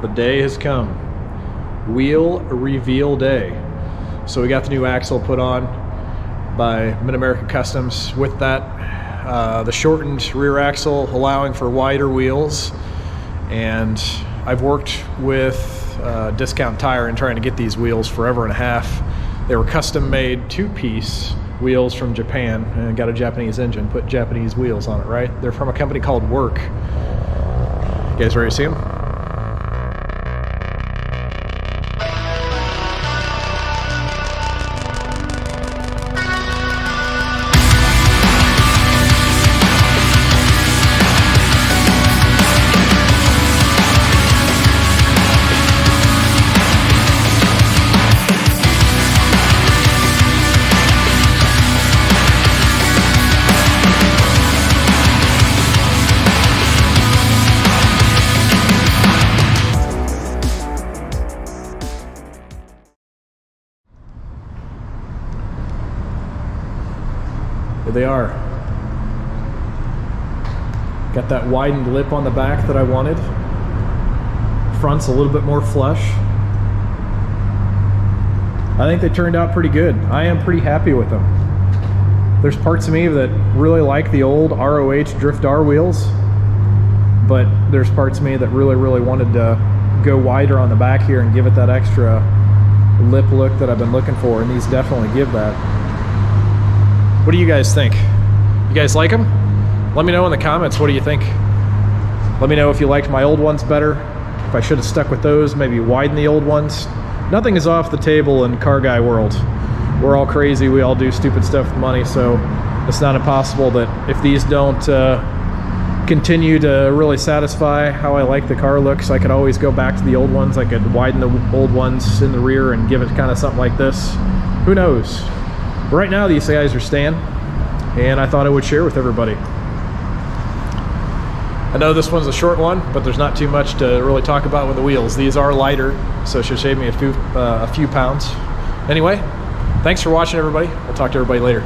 The day has come. Wheel reveal day. So we got the new axle put on by Mid-America Customs. With that, the shortened rear axle allowing for wider wheels. And I've worked with Discount Tire and trying to get these wheels forever and a half. They were custom made two-piece wheels from Japan, and got a Japanese engine, put Japanese wheels on it, right? They're from a company called Work. You guys ready to see them? Here they are. Got that widened lip on the back that I wanted. Front's a little bit more flush. I think they turned out pretty good. I am pretty happy with them. There's parts of me that really like the old ROH Drift R wheels, but there's parts of me that really wanted to go wider on the back here and give it that extra lip look that I've been looking for, and these definitely give that. What do you guys think? You guys like them? Let me know in the comments, what do you think? Let me know if you liked my old ones better, if I should have stuck with those, maybe widen the old ones. Nothing is off the table in car guy world. We're all crazy, we all do stupid stuff with money, so it's not impossible that if these don't continue to really satisfy how I like the car looks, I could always go back to the old ones. I could widen the old ones in the rear and give it kind of something like this. Who knows? But right now these guys are staying, and I thought I would share with everybody. I know this one's a short one, but there's not too much to really talk about with the wheels. These are lighter, so it should save me a few pounds. Anyway, thanks for watching, everybody. We'll talk to everybody later.